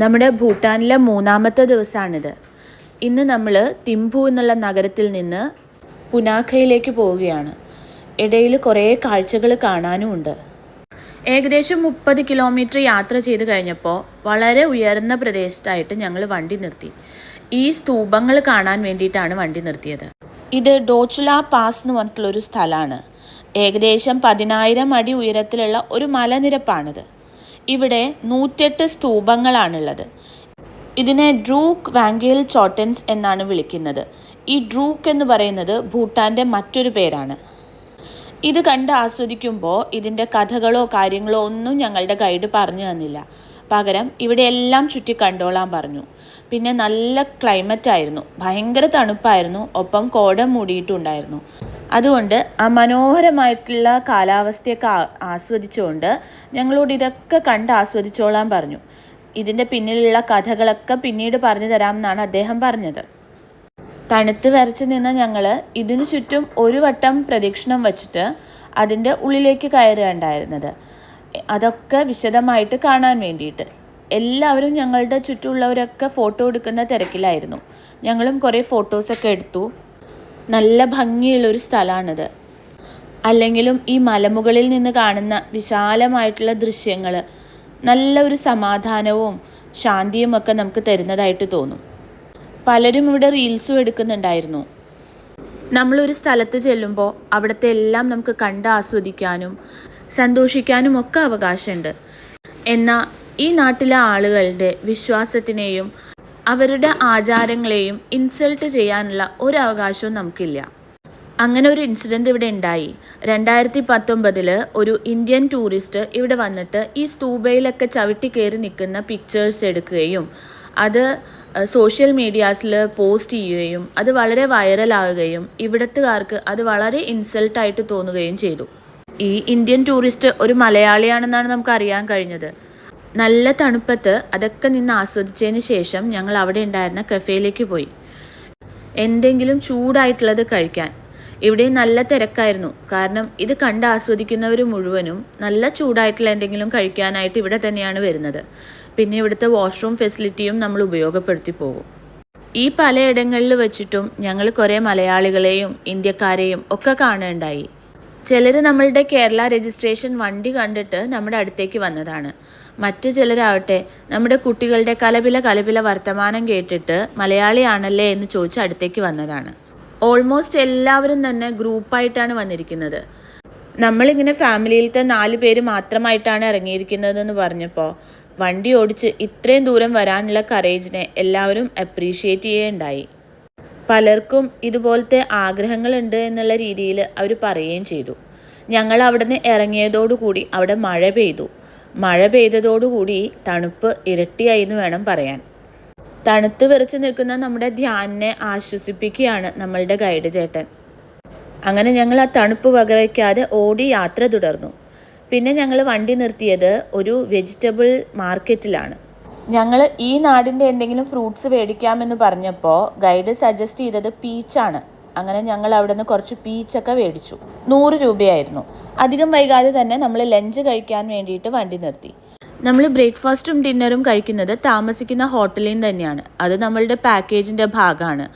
നമ്മുടെ ഭൂട്ടാനിലെ മൂന്നാമത്തെ ദിവസമാണിത്. ഇന്ന് നമ്മൾ തിമ്പു എന്നുള്ള നഗരത്തിൽ നിന്ന് പുനാഖയിലേക്ക് പോവുകയാണ്. ഇടയിൽ കുറേ കാഴ്ചകൾ കാണാനുമുണ്ട്. ഏകദേശം 30 കിലോമീറ്റർ യാത്ര ചെയ്ത് കഴിഞ്ഞപ്പോൾ വളരെ ഉയർന്ന പ്രദേശത്തായിട്ട് ഞങ്ങൾ വണ്ടി നിർത്തി. ഈ സ്തൂപങ്ങൾ കാണാൻ വേണ്ടിയിട്ടാണ് വണ്ടി നിർത്തിയത്. ഇത് ഡോച്ചുല പാസ് എന്ന് പറഞ്ഞിട്ടുള്ളൊരു സ്ഥലമാണ്. ഏകദേശം 10,000 അടി ഉയരത്തിലുള്ള ഒരു മലനിരപ്പാണിത്. ഇവിടെ 108 സ്തൂപങ്ങളാണുള്ളത്. ഇതിനെ ഡ്രൂക്ക് വാങ്കേൽ ചോട്ടൻസ് എന്നാണ് വിളിക്കുന്നത്. ഈ ഡ്രൂക്ക് എന്ന് പറയുന്നത് ഭൂട്ടാൻ്റെ മറ്റൊരു പേരാണ്. ഇത് കണ്ട് ആസ്വദിക്കുമ്പോൾ ഇതിൻ്റെ കഥകളോ കാര്യങ്ങളോ ഒന്നും ഞങ്ങളുടെ ഗൈഡ് പറഞ്ഞു തന്നില്ല. പകരം ഇവിടെ എല്ലാം ചുറ്റി കണ്ടോളാൻ പറഞ്ഞു. പിന്നെ നല്ല ക്ലൈമറ്റ് ആയിരുന്നു, ഭയങ്കര തണുപ്പായിരുന്നു, ഒപ്പം കോട മൂടിയിട്ടുണ്ടായിരുന്നു. അതുകൊണ്ട് ആ മനോഹരമായിട്ടുള്ള കാലാവസ്ഥയൊക്കെ ആസ്വദിച്ചുകൊണ്ട് ഞങ്ങളോട് ഇതൊക്കെ കണ്ട് ആസ്വദിച്ചോളാൻ പറഞ്ഞു. ഇതിൻ്റെ പിന്നിലുള്ള കഥകളൊക്കെ പിന്നീട് പറഞ്ഞു തരാമെന്നാണ് അദ്ദേഹം പറഞ്ഞത്. തണുത്ത് വിറച്ച് നിന്ന ഞങ്ങൾ ഇതിനു ചുറ്റും ഒരു വട്ടം പ്രദക്ഷിണം വച്ചിട്ട് അതിൻ്റെ ഉള്ളിലേക്ക് കയറുകയുണ്ടായിരുന്നത്. അതൊക്കെ വിശദമായിട്ട് കാണാൻ വേണ്ടിയിട്ട് എല്ലാവരും ഞങ്ങളുടെ ചുറ്റുമുള്ളവരൊക്കെ ഫോട്ടോ എടുക്കുന്ന തിരക്കിലായിരുന്നു. ഞങ്ങളും കുറേ ഫോട്ടോസൊക്കെ എടുത്തു. നല്ല ഭംഗിയുള്ളൊരു സ്ഥലമാണിത്. അല്ലെങ്കിലും ഈ മലമുകളിൽ നിന്ന് കാണുന്ന വിശാലമായിട്ടുള്ള ദൃശ്യങ്ങൾ നല്ല ഒരു സമാധാനവും ശാന്തിയും ഒക്കെ നമുക്ക് തരുന്നതായിട്ട് തോന്നും. പലരും ഇവിടെ റീൽസും എടുക്കുന്നുണ്ടായിരുന്നു. നമ്മളൊരു സ്ഥലത്ത് ചെല്ലുമ്പോൾ അവിടുത്തെ എല്ലാം നമുക്ക് കണ്ട് ആസ്വദിക്കാനും സന്തോഷിക്കാനും ഒക്കെ അവകാശമുണ്ട്. എന്നാൽ ഈ നാട്ടിലെ ആളുകളുടെ വിശ്വാസത്തിനെയും അവരുടെ ആചാരങ്ങളെയും ഇൻസൾട്ട് ചെയ്യാനുള്ള ഒരു അവകാശവും നമുക്കില്ല. അങ്ങനെ ഒരു ഇൻസിഡൻറ്റ് ഇവിടെ ഉണ്ടായി. 2019 ഒരു ഇന്ത്യൻ ടൂറിസ്റ്റ് ഇവിടെ വന്നിട്ട് ഈ സ്തൂപയിലൊക്കെ ചവിട്ടി കയറി നിൽക്കുന്ന പിക്ചേഴ്സ് എടുക്കുകയും അത് സോഷ്യൽ മീഡിയാസിൽ പോസ്റ്റ് ചെയ്യുകയും അത് വളരെ വൈറലാകുകയും ഇവിടത്തുകാർക്ക് അത് വളരെ ഇൻസൾട്ടായിട്ട് തോന്നുകയും ചെയ്തു. ഈ ഇന്ത്യൻ ടൂറിസ്റ്റ് ഒരു മലയാളിയാണെന്നാണ് നമുക്ക് അറിയാൻ കഴിഞ്ഞത്. നല്ല തണുപ്പത്ത് അതൊക്കെ നിന്ന് ആസ്വദിച്ചതിന് ശേഷം ഞങ്ങൾ അവിടെ ഉണ്ടായിരുന്ന കഫേയിലേക്ക് പോയി എന്തെങ്കിലും ചൂടായിട്ടുള്ളത് കഴിക്കാൻ. ഇവിടെ നല്ല തിരക്കായിരുന്നു. കാരണം ഇത് കണ്ട് ആസ്വദിക്കുന്നവർ മുഴുവനും നല്ല ചൂടായിട്ടുള്ള എന്തെങ്കിലും കഴിക്കാനായിട്ട് ഇവിടെ തന്നെയാണ് വരുന്നത്. പിന്നെ ഇവിടുത്തെ വാഷ്റൂം ഫെസിലിറ്റിയും നമ്മൾ ഉപയോഗപ്പെടുത്തി പോകും. ഈ പലയിടങ്ങളിൽ വെച്ചിട്ടും ഞങ്ങൾ കുറേ മലയാളികളെയും ഇന്ത്യക്കാരെയും ഒക്കെ കാണുകയുണ്ടായി. ചിലർ നമ്മളുടെ കേരള രജിസ്ട്രേഷൻ വണ്ടി കണ്ടിട്ട് നമ്മുടെ അടുത്തേക്ക് വന്നതാണ്. മറ്റു ചിലരാവട്ടെ നമ്മുടെ കുട്ടികളുടെ കലപില വർത്തമാനം കേട്ടിട്ട് മലയാളിയാണല്ലേ എന്ന് ചോദിച്ച് അടുത്തേക്ക് വന്നതാണ്. ഓൾമോസ്റ്റ് എല്ലാവരും തന്നെ ഗ്രൂപ്പായിട്ടാണ് വന്നിരിക്കുന്നത്. നമ്മളിങ്ങനെ ഫാമിലിയിലത്തെ 4 പേര് മാത്രമായിട്ടാണ് ഇറങ്ങിയിരിക്കുന്നതെന്ന് പറഞ്ഞപ്പോൾ വണ്ടി ഓടിച്ച് ഇത്രയും ദൂരം വരാനുള്ള കറേജിനെ എല്ലാവരും അപ്രീഷിയേറ്റ് ചെയ്യുകയുണ്ടായി. പലർക്കും ഇതുപോലത്തെ ആഗ്രഹങ്ങളുണ്ട് എന്നുള്ള രീതിയിൽ അവർ പറയുകയും ചെയ്തു. ഞങ്ങൾ അവിടെ നിന്ന് ഇറങ്ങിയതോടുകൂടി അവിടെ മഴ പെയ്തതോടുകൂടി തണുപ്പ് ഇരട്ടിയായി എന്ന് വേണം പറയാൻ. തണുത്ത് വിറച്ച് നിൽക്കുന്ന നമ്മുടെ ധ്യാനിനെ ആശ്വസിപ്പിക്കുകയാണ് നമ്മളുടെ ഗൈഡ് ചേട്ടൻ. അങ്ങനെ ഞങ്ങൾ ആ തണുപ്പ് വകവയ്ക്കാതെ ഓടി യാത്ര തുടർന്നു. പിന്നെ ഞങ്ങൾ വണ്ടി നിർത്തിയത് ഒരു വെജിറ്റബിൾ മാർക്കറ്റിലാണ്. ഞങ്ങൾ ഈ നാടിൻ്റെ എന്തെങ്കിലും ഫ്രൂട്ട്സ് മേടിക്കാമെന്ന് പറഞ്ഞപ്പോൾ ഗൈഡ് സജസ്റ്റ് ചെയ്തത് പീച്ചാണ്. അങ്ങനെ ഞങ്ങൾ അവിടെ നിന്ന് കുറച്ച് പീച്ചൊക്കെ മേടിച്ചു. 100 രൂപയായിരുന്നു. അധികം വൈകാതെ തന്നെ നമ്മൾ ലഞ്ച് കഴിക്കാൻ വേണ്ടിയിട്ട് വണ്ടി നിർത്തി. നമ്മൾ ബ്രേക്ക്ഫാസ്റ്റും ഡിന്നറും കഴിക്കുന്നത് താമസിക്കുന്ന ഹോട്ടലിൽ നിന്ന് തന്നെയാണ്. അത് നമ്മളുടെ പാക്കേജിൻ്റെ ഭാഗമാണ്.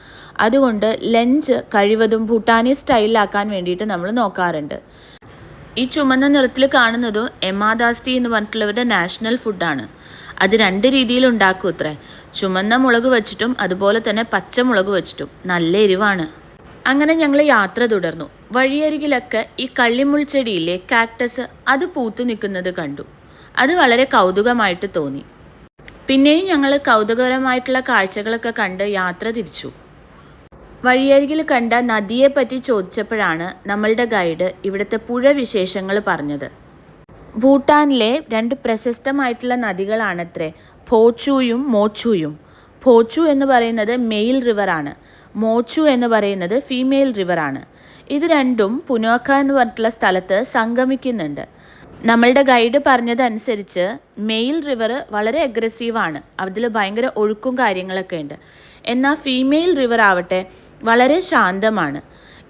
അതുകൊണ്ട് ലഞ്ച് കഴിവതും ഭൂട്ടാനി സ്റ്റൈലിലാക്കാൻ വേണ്ടിയിട്ട് നമ്മൾ നോക്കാറുണ്ട്. ഈ ചുമന്ന നിറത്തിൽ കാണുന്നതും എമാദാസ്തി എന്ന് പറഞ്ഞിട്ടുള്ളവരുടെ നാഷണൽ ഫുഡാണ്. അത് 2 രീതിയിൽ ഉണ്ടാക്കും അത്രേ. ചുമന്ന മുളക് വെച്ചിട്ടും അതുപോലെ തന്നെ പച്ചമുളക് വെച്ചിട്ടും. നല്ല എരിവാണ്. അങ്ങനെ ഞങ്ങൾ യാത്ര തുടർന്നു. വഴിയരികിലൊക്കെ ഈ കള്ളിമുൾച്ചെടിയിലെ കാക്ടസ് അത് പൂത്തു നിൽക്കുന്നത് കണ്ടു. അത് വളരെ കൗതുകമായിട്ട് തോന്നി. പിന്നെയും ഞങ്ങൾ കൗതുകകരമായിട്ടുള്ള കാഴ്ചകളൊക്കെ കണ്ട് യാത്ര തിരിച്ചു. വഴിയരികിൽ കണ്ട നദിയെപ്പറ്റി ചോദിച്ചപ്പോഴാണ് നമ്മളുടെ ഗൈഡ് ഇവിടുത്തെ പുഴ വിശേഷങ്ങൾ പറഞ്ഞത്. ഭൂട്ടാനിലെ 2 പ്രശസ്തമായിട്ടുള്ള നദികളാണത്രേ ഫോച്ചുയും മോച്ചുയും. ഫോച്ചു എന്ന് പറയുന്നത് മെയിൽ റിവറാണ്, മോച്ചു എന്ന് പറയുന്നത് ഫീമെയിൽ റിവറാണ്. ഇത് രണ്ടും പുനോഖ എന്ന് പറഞ്ഞിട്ടുള്ള സ്ഥലത്ത് സംഗമിക്കുന്നുണ്ട്. നമ്മളുടെ ഗൈഡ് പറഞ്ഞതനുസരിച്ച് മെയിൽ റിവർ വളരെ അഗ്രസീവാണ്, അതിൽ ഭയങ്കര ഒഴുക്കും കാര്യങ്ങളൊക്കെ ഉണ്ട്. എന്നാൽ ഫീമെയിൽ റിവർ ആവട്ടെ വളരെ ശാന്തമാണ്.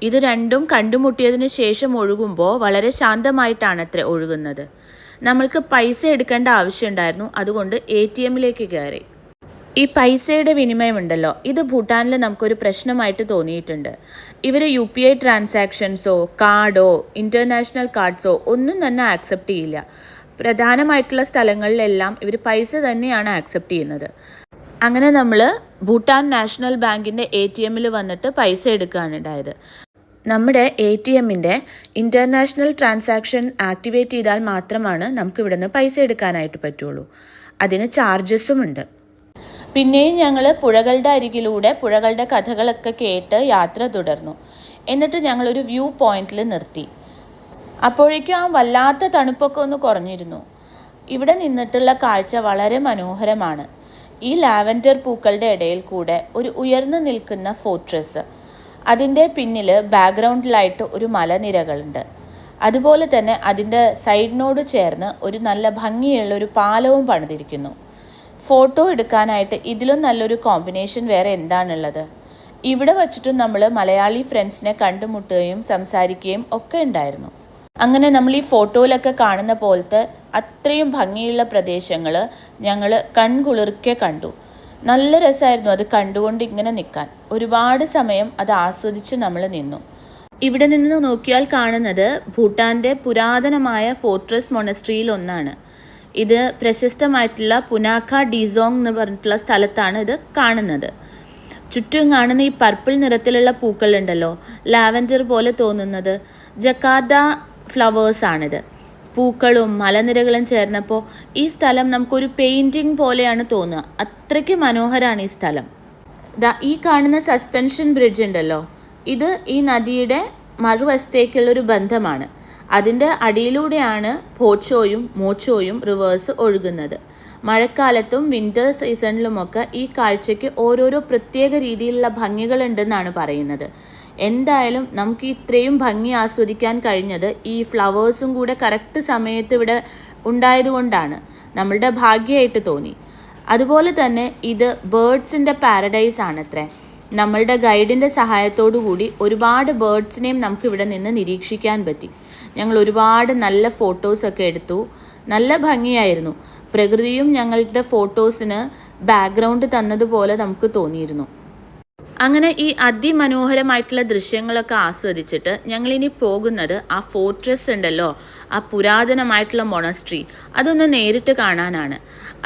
ഇത് രണ്ടും കണ്ടുമുട്ടിയതിന് ശേഷം ഒഴുകുമ്പോൾ വളരെ ശാന്തമായിട്ടാണ് അത്ര ഒഴുകുന്നത്. നമ്മൾക്ക് പൈസ എടുക്കേണ്ട ആവശ്യമുണ്ടായിരുന്നു. അതുകൊണ്ട് ATMിലേക്ക് കയറി. ഈ പൈസയുടെ വിനിമയം ഉണ്ടല്ലോ, ഇത് ഭൂട്ടാനിൽ നമുക്കൊരു പ്രശ്നമായിട്ട് തോന്നിയിട്ടുണ്ട്. ഇവർ UPI ട്രാൻസാക്ഷൻസോ കാർഡോ ഇൻ്റർനാഷണൽ കാർഡ്സോ ഒന്നും തന്നെ ആക്സെപ്റ്റ് ചെയ്യില്ല. പ്രധാനമായിട്ടുള്ള സ്ഥലങ്ങളിലെല്ലാം ഇവർ പൈസ തന്നെയാണ് ആക്സെപ്റ്റ് ചെയ്യുന്നത്. അങ്ങനെ നമ്മൾ ഭൂട്ടാൻ നാഷണൽ ബാങ്കിൻ്റെ ATMിൽ വന്നിട്ട് പൈസ എടുക്കുകയാണ് ഉണ്ടായത്. നമ്മുടെ ATMിൻ്റെ ഇൻ്റർനാഷണൽ ട്രാൻസാക്ഷൻ ആക്ടിവേറ്റ് ചെയ്താൽ മാത്രമാണ് നമുക്ക് ഇവിടെ നിന്ന് പൈസ എടുക്കാനായിട്ട് പറ്റുള്ളൂ. അതിന് ചാർജസും ഉണ്ട്. പിന്നെയും ഞങ്ങൾ പുഴകളുടെ അരികിലൂടെ പുഴകളുടെ കഥകളൊക്കെ കേട്ട് യാത്ര തുടർന്നു. എന്നിട്ട് ഞങ്ങളൊരു വ്യൂ പോയിന്റിൽ നിർത്തി. അപ്പോഴേക്കും ആ വല്ലാത്ത തണുപ്പൊക്കെ ഒന്ന് കുറഞ്ഞിരുന്നു. ഇവിടെ നിന്നിട്ടുള്ള കാഴ്ച വളരെ മനോഹരമാണ്. ഈ ലാവൻഡർ പൂക്കളുടെ ഇടയിൽ കൂടെ ഒരു ഉയർന്നു നിൽക്കുന്ന ഫോർട്രസ്, അതിൻ്റെ പിന്നിൽ ബാക്ക്ഗ്രൗണ്ടിലായിട്ട് ഒരു മലനിരകളുണ്ട്. അതുപോലെ തന്നെ അതിൻ്റെ സൈഡിനോട് ചേർന്ന് ഒരു നല്ല ഭംഗിയുള്ള ഒരു പാലവും പണിതിരിക്കുന്നു. ഫോട്ടോ എടുക്കാനായിട്ട് ഇതിലും നല്ലൊരു കോമ്പിനേഷൻ വേറെ എന്താണുള്ളത്? ഇവിടെ വച്ചിട്ടും നമ്മൾ മലയാളി ഫ്രണ്ട്സിനെ കണ്ടുമുട്ടുകയും സംസാരിക്കുകയും ഒക്കെ ഉണ്ടായിരുന്നു. അങ്ങനെ നമ്മൾ ഈ ഫോട്ടോയിലൊക്കെ കാണുന്ന പോലത്തെ അത്രയും ഭംഗിയുള്ള പ്രദേശങ്ങൾ ഞങ്ങൾ കൺകുളിർക്കെ കണ്ടു. നല്ല രസമായിരുന്നു അത് കണ്ടുകൊണ്ട് ഇങ്ങനെ നിൽക്കാൻ. ഒരുപാട് സമയം അത് ആസ്വദിച്ച് നമ്മൾ നിന്നു. ഇവിടെ നിന്ന് നോക്കിയാൽ കാണുന്നത് ഭൂട്ടാൻ്റെ പുരാതനമായ ഫോർട്രസ് മൊണസ്ട്രിയിൽ ഒന്നാണ്. ഇത് പ്രശസ്തമായിട്ടുള്ള പുനാഖ ഡിസോങ് എന്ന് പറഞ്ഞിട്ടുള്ള സ്ഥലത്താണ് ഇത് കാണുന്നത്. ചുറ്റും കാണുന്ന ഈ പർപ്പിൾ നിറത്തിലുള്ള പൂക്കളുണ്ടല്ലോ, ലാവൻഡർ പോലെ തോന്നുന്നത്, ജക്കാർഡ ഫ്ലവേഴ്സാണിത്. പൂക്കളും മലനിരകളും ചേർന്നപ്പോൾ ഈ സ്ഥലം നമുക്കൊരു പെയിൻറ്റിങ് പോലെയാണ് തോന്നുക. അത്രയ്ക്ക് മനോഹരമാണ് ഈ സ്ഥലം. ഈ കാണുന്ന സസ്പെൻഷൻ ബ്രിഡ്ജ് ഉണ്ടല്ലോ, ഇത് ഈ നദിയുടെ മറുവശത്തേക്കുള്ളൊരു ബന്ധമാണ്. അതിൻ്റെ അടിയിലൂടെയാണ് പോച്ചോയും മോച്ചോയും റിവേഴ്സ് ഒഴുകുന്നത്. മഴക്കാലത്തും വിൻ്റർ സീസണിലുമൊക്കെ ഈ കാഴ്ചയ്ക്ക് ഓരോരോ പ്രത്യേക രീതിയിലുള്ള ഭംഗികളുണ്ടെന്നാണ് പറയുന്നത്. എന്തായാലും നമുക്ക് ഇത്രയും ഭംഗി ആസ്വദിക്കാൻ കഴിഞ്ഞത് ഈ ഫ്ലവേഴ്സും കൂടെ കറക്റ്റ് സമയത്ത് ഇവിടെ ഉണ്ടായതുകൊണ്ടാണ്. നമ്മളുടെ ഭാഗ്യമായിട്ട് തോന്നി. അതുപോലെ തന്നെ ഇത് ബേർഡ്സിൻ്റെ പാരഡൈസ് ആണത്രേ. നമ്മളുടെ ഗൈഡിൻ്റെ സഹായത്തോടു കൂടി ഒരുപാട് ബേർഡ്സിനെയും നമുക്കിവിടെ നിന്ന് നിരീക്ഷിക്കാൻ പറ്റി. ഞങ്ങൾ ഒരുപാട് നല്ല ഫോട്ടോസൊക്കെ എടുത്തു. നല്ല ഭംഗിയായിരുന്നു. പ്രകൃതിയും ഞങ്ങളുടെ ഫോട്ടോസിന് ബാക്ക്ഗ്രൗണ്ട് തന്നതുപോലെ നമുക്ക് തോന്നിയിരുന്നു. അങ്ങനെ ഈ അതിമനോഹരമായിട്ടുള്ള ദൃശ്യങ്ങളൊക്കെ ആസ്വദിച്ചിട്ട് ഞങ്ങളിനി പോകുന്നത് ആ ഫോർട്രസ് ഉണ്ടല്ലോ, ആ പുരാതനമായിട്ടുള്ള മൊണസ്ട്രി, അതൊന്ന് നേരിട്ട് കാണാനാണ്.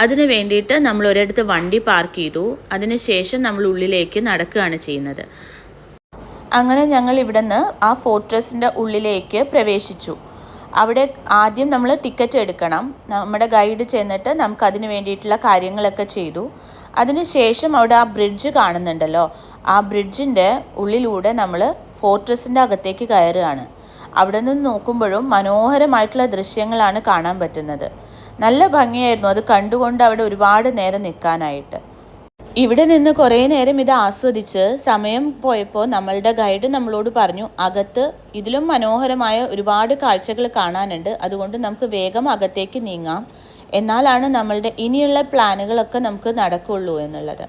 അതിന് വേണ്ടിയിട്ട് നമ്മൾ ഒരിടത്ത് വണ്ടി പാർക്ക് ചെയ്തു. അതിനുശേഷം നമ്മൾ ഉള്ളിലേക്ക് നടക്കുകയാണ് ചെയ്യുന്നത്. അങ്ങനെ ഞങ്ങൾ ഇവിടെ നിന്ന് ആ ഫോർട്രസിൻ്റെ ഉള്ളിലേക്ക് പ്രവേശിച്ചു. അവിടെ ആദ്യം നമ്മൾ ടിക്കറ്റ് എടുക്കണം. നമ്മുടെ ഗൈഡ് ചെന്നിട്ട് നമുക്ക് അതിന് വേണ്ടിയിട്ടുള്ള കാര്യങ്ങളൊക്കെ ചെയ്തു. അതിനുശേഷം അവിടെ ആ ബ്രിഡ്ജ് കാണുന്നുണ്ടല്ലോ, ആ ബ്രിഡ്ജിൻ്റെ ഉള്ളിലൂടെ നമ്മൾ ഫോർട്രസിൻ്റെ അകത്തേക്ക് കയറുകയാണ്. അവിടെ നിന്ന് നോക്കുമ്പോഴും മനോഹരമായിട്ടുള്ള ദൃശ്യങ്ങളാണ് കാണാൻ പറ്റുന്നത്. നല്ല ഭംഗിയായിരുന്നു അത് കണ്ടുകൊണ്ട് അവിടെ ഒരുപാട് നേരം നിൽക്കാനായിട്ട്. ഇവിടെ നിന്ന് കുറേ നേരം ഇത് ആസ്വദിച്ച് സമയം പോയപ്പോൾ നമ്മളുടെ ഗൈഡ് നമ്മളോട് പറഞ്ഞു, അകത്ത് ഇതിലും മനോഹരമായ ഒരുപാട് കാഴ്ചകൾ കാണാനുണ്ട്, അതുകൊണ്ട് നമുക്ക് വേഗം അകത്തേക്ക് നീങ്ങാം, എന്നാലാണ് നമ്മളുടെ ഇനിയുള്ള പ്ലാനുകളൊക്കെ നമുക്ക് നടക്കുള്ളൂ എന്നുള്ളത്.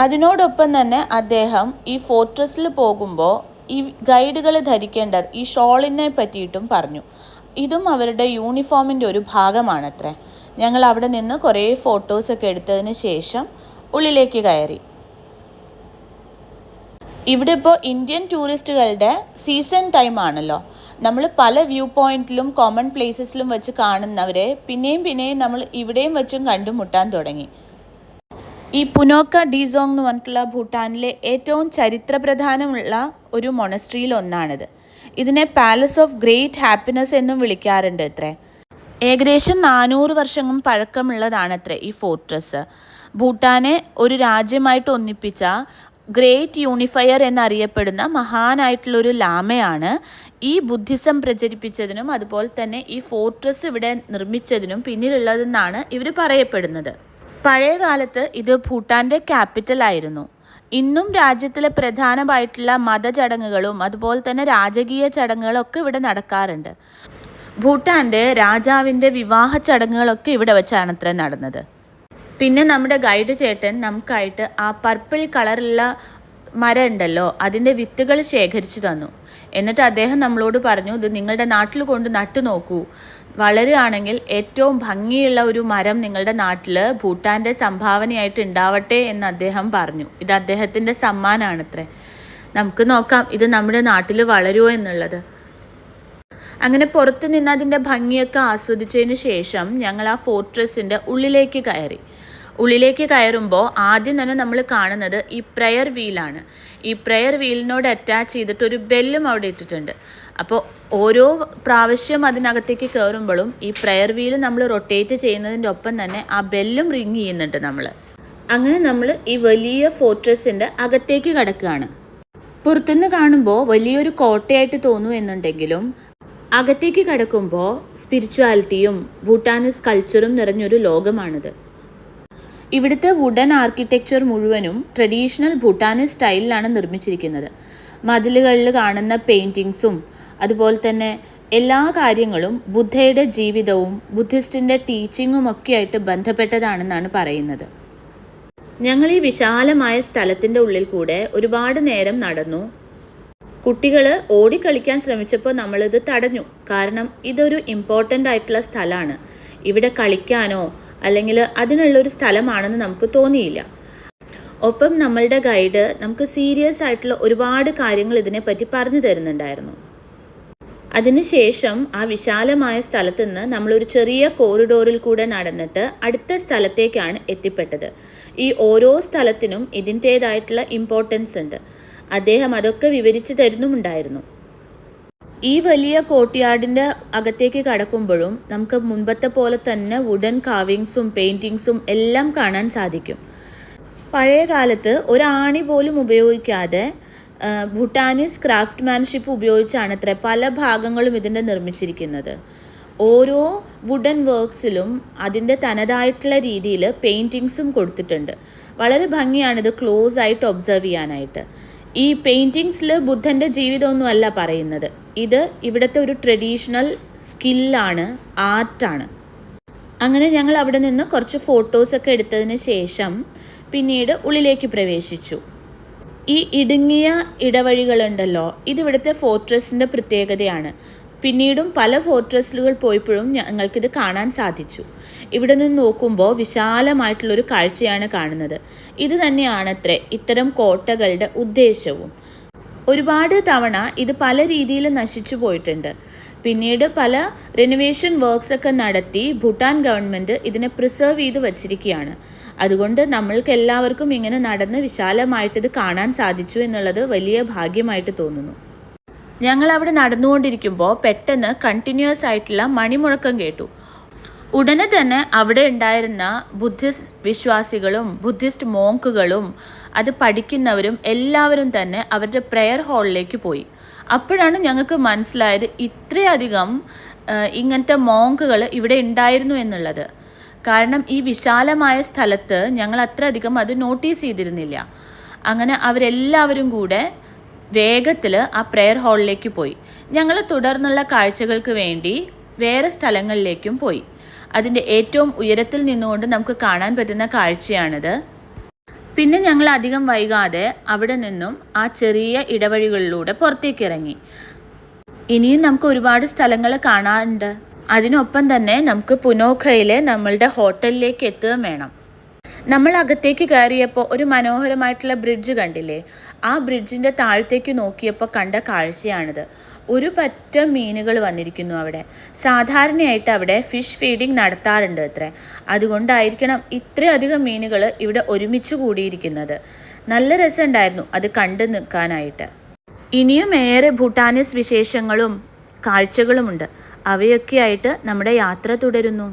അതിനോടൊപ്പം തന്നെ അദ്ദേഹം ഈ ഫോർട്രസിൽ പോകുമ്പോൾ ഈ ഗൈഡുകൾ ധരിക്കേണ്ട ഈ ഷോളിനെ പറ്റിയിട്ടും പറഞ്ഞു. ഇതും അവരുടെ യൂണിഫോമിൻ്റെ ഒരു ഭാഗമാണത്രേ. ഞങ്ങൾ അവിടെ നിന്ന് കുറേ ഫോട്ടോസൊക്കെ എടുത്തതിന് ശേഷം ഉള്ളിലേക്ക് കയറി. ഇവിടെ ഇപ്പോൾ ഇന്ത്യൻ ടൂറിസ്റ്റുകളുടെ സീസൺ ടൈം ആണല്ലോ. നമ്മൾ പല വ്യൂ പോയിന്റിലും കോമൺ പ്ലേസസിലും വെച്ച് കാണുന്നവരെ പിന്നെയും നമ്മൾ ഇവിടെയും വെച്ചും കണ്ടുമുട്ടാൻ തുടങ്ങി. ഈ പുനോക്ക ഡിസോങ് എന്ന് പറഞ്ഞിട്ടുള്ള ഭൂട്ടാനിലെ ഏറ്റവും ചരിത്രപ്രധാനമുള്ള ഒരു മൊണസ്ട്രിയിൽ ഒന്നാണിത്. ഇതിനെ പാലസ് ഓഫ് ഗ്രേറ്റ് ഹാപ്പിനെസ് എന്നും വിളിക്കാറുണ്ട് അത്രേ. ഏകദേശം 400 വർഷം പഴക്കമുള്ളതാണത്രേ ഈ ഫോർട്രസ്. ഭൂട്ടാനെ ഒരു രാജ്യമായിട്ട് ഒന്നിപ്പിച്ച ഗ്രേറ്റ് യൂണിഫയർ എന്നറിയപ്പെടുന്ന മഹാനായിട്ടുള്ളൊരു ലാമയാണ് ഈ ബുദ്ധിസം പ്രചരിപ്പിച്ചതിനും അതുപോലെ തന്നെ ഈ ഫോർട്രസ് ഇവിടെ നിർമ്മിച്ചതിനും പിന്നിലുള്ളതെന്നാണ് ഇവർ പറയപ്പെടുന്നത്. പഴയ കാലത്ത് ഇത് ഭൂട്ടാൻ്റെ ക്യാപിറ്റലായിരുന്നു. ഇന്നും രാജ്യത്തിലെ പ്രധാനമായിട്ടുള്ള മതചടങ്ങുകളും അതുപോലെ തന്നെ രാജകീയ ചടങ്ങുകളൊക്കെ ഇവിടെ നടക്കാറുണ്ട്. ഭൂട്ടാൻ്റെ രാജാവിൻ്റെ വിവാഹ ചടങ്ങുകളൊക്കെ ഇവിടെ വെച്ചാണ് അത്ര നടന്നത്. പിന്നെ നമ്മുടെ ഗൈഡ് ചേട്ടൻ നമുക്കായിട്ട് ആ പർപ്പിൾ കളറുള്ള മരം ഉണ്ടല്ലോ, അതിൻ്റെ വിത്തുകൾ ശേഖരിച്ചു തന്നു. എന്നിട്ട് അദ്ദേഹം നമ്മളോട് പറഞ്ഞു, ഇത് നിങ്ങളുടെ നാട്ടിൽ കൊണ്ട് നട്ടു നോക്കൂ, വളരുകയാണെങ്കിൽ ഏറ്റവും ഭംഗിയുള്ള ഒരു മരം നിങ്ങളുടെ നാട്ടിൽ ഭൂട്ടാൻ്റെ സംഭാവനയായിട്ട് ഉണ്ടാവട്ടെ എന്ന് അദ്ദേഹം പറഞ്ഞു. ഇത് അദ്ദേഹത്തിൻ്റെ സമ്മാനമാണത്രേ. നമുക്ക് നോക്കാം ഇത് നമ്മുടെ നാട്ടിൽ വളരുമോ എന്നുള്ളത്. അങ്ങനെ പുറത്ത് നിന്ന് അതിൻ്റെ ഭംഗിയൊക്കെ ആസ്വദിച്ചതിന് ശേഷം ഞങ്ങൾ ആ ഫോർട്രസിൻ്റെ ഉള്ളിലേക്ക് കയറി. ഉള്ളിലേക്ക് കയറുമ്പോൾ ആദ്യം തന്നെ നമ്മൾ കാണുന്നത് ഈ പ്രയർ വീലാണ്. ഈ പ്രയർ വീലിനോട് അറ്റാച്ച് ചെയ്തിട്ട് ഒരു ബെല്ലും അവിടെ ഇട്ടിട്ടുണ്ട്. അപ്പോൾ ഓരോ പ്രാവശ്യം അതിനകത്തേക്ക് കയറുമ്പോഴും ഈ പ്രയർ വീൽ നമ്മൾ റൊട്ടേറ്റ് ചെയ്യുന്നതിൻ്റെ ഒപ്പം തന്നെ ആ ബെല്ലും റിങ് ചെയ്യുന്നുണ്ട് നമ്മൾ. അങ്ങനെ നമ്മൾ ഈ വലിയ ഫോർട്രസിൻ്റെ അകത്തേക്ക് കടക്കുകയാണ്. പുറത്തുനിന്ന് കാണുമ്പോൾ വലിയൊരു കോട്ടയായിട്ട് തോന്നും എന്നുണ്ടെങ്കിലും അകത്തേക്ക് കടക്കുമ്പോൾ സ്പിരിച്വാലിറ്റിയും ഭൂട്ടാനീസ് കൾച്ചറും നിറഞ്ഞൊരു ലോകമാണിത്. ഇവിടുത്തെ വുഡൻ ആർക്കിടെക്ചർ മുഴുവനും ട്രഡീഷണൽ ഭൂട്ടാനീസ് സ്റ്റൈലിലാണ് നിർമ്മിച്ചിരിക്കുന്നത്. മതിലുകളിൽ കാണുന്ന പെയിൻറ്റിങ്സും അതുപോലെ തന്നെ എല്ലാ കാര്യങ്ങളും ബുദ്ധയുടെ ജീവിതവും ബുദ്ധിസ്റ്റിൻ്റെ ടീച്ചിങ്ങും ഒക്കെ ആയിട്ട് ബന്ധപ്പെട്ടതാണെന്നാണ് പറയുന്നത്. ഞങ്ങൾ ഈ വിശാലമായ സ്ഥലത്തിൻ്റെ ഉള്ളിൽ കൂടെ ഒരുപാട് നേരം നടന്നു. കുട്ടികൾ ഓടിക്കളിക്കാൻ ശ്രമിച്ചപ്പോൾ നമ്മളിത് തടഞ്ഞു. കാരണം ഇതൊരു ഇമ്പോർട്ടൻ്റ് ആയിട്ടുള്ള സ്ഥലമാണ്. ഇവിടെ കളിക്കാനോ അല്ലെങ്കിൽ അതിനുള്ളൊരു സ്ഥലമാണെന്ന് നമുക്ക് തോന്നിയില്ല. ഒപ്പം നമ്മളുടെ ഗൈഡ് നമുക്ക് സീരിയസ് ആയിട്ടുള്ള ഒരുപാട് കാര്യങ്ങൾ ഇതിനെപ്പറ്റി പറഞ്ഞു തരുന്നുണ്ടായിരുന്നു. അതിനുശേഷം ആ വിശാലമായ സ്ഥലത്ത് നിന്ന് നമ്മളൊരു ചെറിയ കോറിഡോറിൽ കൂടെ നടന്നിട്ട് അടുത്ത സ്ഥലത്തേക്കാണ് എത്തിപ്പെട്ടത്. ഈ ഓരോ സ്ഥലത്തിനും ഇതിൻ്റേതായിട്ടുള്ള ഇമ്പോർട്ടൻസ് ഉണ്ട്. അദ്ദേഹം അതൊക്കെ വിവരിച്ചു തരുന്നുമുണ്ടായിരുന്നു. ഈ വലിയ കോർട്ട്യാർഡിൻ്റെ അകത്തേക്ക് കടക്കുമ്പോഴും നമുക്ക് മുൻപത്തെ പോലെ തന്നെ വുഡൻ കാവിങ്സും പെയിൻറ്റിങ്സും എല്ലാം കാണാൻ സാധിക്കും. പഴയ കാലത്ത് ഒരാണി പോലും ഉപയോഗിക്കാതെ ഭൂട്ടാനീസ് ക്രാഫ്റ്റ്മാൻഷിപ്പ് ഉപയോഗിച്ചാണ് അത്ര പല ഭാഗങ്ങളും ഇതിൻ്റെ നിർമ്മിച്ചിരിക്കുന്നത്. ഓരോ വുഡൻ വർക്ക്സിലും അതിൻ്റെ തനതായിട്ടുള്ള രീതിയിൽ പെയിൻറ്റിങ്സും കൊടുത്തിട്ടുണ്ട്. വളരെ ഭംഗിയാണിത് ക്ലോസ് ആയിട്ട് ഒബ്സർവ് ചെയ്യാനായിട്ട്. ഈ പെയിൻറ്റിങ്സിൽ ബുദ്ധൻ്റെ ജീവിതമൊന്നുമല്ല പറയുന്നത്. ഇത് ഇവിടുത്തെ ഒരു ട്രഡീഷണൽ സ്കില്ലാണ്, ആർട്ടാണ്. അങ്ങനെ ഞങ്ങൾ അവിടെ നിന്ന് കുറച്ച് ഫോട്ടോസൊക്കെ എടുത്തതിന് ശേഷം പിന്നീട് ഉള്ളിലേക്ക് പ്രവേശിച്ചു. ഈ ഇടുങ്ങിയ ഇടവഴികളുണ്ടല്ലോ, ഇതിവിടുത്തെ ഫോർട്രസിൻ്റെ പ്രത്യേകതയാണ്. പിന്നീടും പല ഫോർട്രസ്സുകൾ പോയപ്പോഴും ഞങ്ങൾക്കിത് കാണാൻ സാധിച്ചു. ഇവിടെ നിന്ന് നോക്കുമ്പോൾ വിശാലമായിട്ടുള്ളൊരു കാഴ്ചയാണ് കാണുന്നത്. ഇത് തന്നെയാണത്രേ ഇത്തരം കോട്ടകളുടെ ഉദ്ദേശവും. ഒരുപാട് തവണ ഇത് പല രീതിയിൽ നശിച്ചു പോയിട്ടുണ്ട്. പിന്നീട് പല റിനോവേഷൻ വർക്ക്സ് ഒക്കെ നടത്തി ഭൂട്ടാൻ ഗവൺമെൻറ് ഇതിനെ പ്രിസർവ് ചെയ്ത് വച്ചിരിക്കുകയാണ്. അതുകൊണ്ട് നമ്മൾക്ക് എല്ലാവർക്കും ഇങ്ങനെ നടന്ന് വിശാലമായിട്ടിത് കാണാൻ സാധിച്ചു എന്നുള്ളത് വലിയ ഭാഗ്യമായിട്ട് തോന്നുന്നു. ഞങ്ങൾ അവിടെ നടന്നുകൊണ്ടിരിക്കുമ്പോൾ പെട്ടെന്ന് കണ്ടിന്യൂസ് ആയിട്ടുള്ള മണിമുഴക്കം കേട്ടു. ഉടനെ തന്നെ അവിടെ ഉണ്ടായിരുന്ന ബുദ്ധിസ്റ്റ് വിശ്വാസികളും ബുദ്ധിസ്റ്റ് മോങ്കുകളും അത് പഠിക്കുന്നവരും എല്ലാവരും തന്നെ അവരുടെ പ്രെയർ ഹാളിലേക്ക് പോയി. അപ്പോഴാണ് ഞങ്ങൾക്ക് മനസ്സിലായത് ഇത്രയധികം ഇങ്ങനത്തെ മോങ്കുകൾ ഇവിടെ ഉണ്ടായിരുന്നു എന്നുള്ളത്. കാരണം ഈ വിശാലമായ സ്ഥലത്ത് ഞങ്ങൾ അത്രയധികം അത് നോട്ടീസ് ചെയ്തിരുന്നില്ല. അങ്ങനെ അവരെല്ലാവരും കൂടെ വേഗത്തിൽ ആ പ്രെയർ ഹാളിലേക്ക് പോയി. ഞങ്ങൾ തുടർന്നുള്ള കാഴ്ചകൾക്ക് വേണ്ടി വേറെ സ്ഥലങ്ങളിലേക്കും പോയി. അതിൻ്റെ ഏറ്റവും ഉയരത്തിൽ നിന്നുകൊണ്ട് നമുക്ക് കാണാൻ പറ്റുന്ന കാഴ്ചയാണിത്. പിന്നെ ഞങ്ങൾ അധികം വൈകാതെ അവിടെ നിന്നും ആ ചെറിയ ഇടവഴികളിലൂടെ പുറത്തേക്ക് ഇറങ്ങി. ഇനിയും നമുക്ക് ഒരുപാട് സ്ഥലങ്ങൾ കാണാനുണ്ട്. അതിനൊപ്പം തന്നെ നമുക്ക് പുനോഖയിലെ നമ്മളുടെ ഹോട്ടലിലേക്ക് എത്തുകയും വേണം. നമ്മൾ അകത്തേക്ക് കയറിയപ്പോൾ ഒരു മനോഹരമായിട്ടുള്ള ബ്രിഡ്ജ് കണ്ടില്ലേ? ആ ബ്രിഡ്ജിൻ്റെ താഴത്തേക്ക് നോക്കിയപ്പോൾ കണ്ട കാഴ്ചയാണിത്. ഒരു പറ്റം മീനുകൾ വന്നിരിക്കുന്നു അവിടെ. സാധാരണയായിട്ട് അവിടെ ഫിഷ് ഫീഡിങ് നടത്താറുണ്ട് അത്രേ. അതുകൊണ്ടായിരിക്കണം ഇത്രയധികം മീനുകൾ ഇവിടെ ഒരുമിച്ച് കൂടിയിരിക്കുന്നത്. നല്ല രസമുണ്ടായിരുന്നു അത് കണ്ടു നിൽക്കാനായിട്ട്. ഇനിയും ഏറെ ഭൂട്ടാനീസ് വിശേഷങ്ങളും കാഴ്ചകളുമുണ്ട്. അവയൊക്കെയായിട്ട് നമ്മുടെ യാത്ര തുടരുന്നു.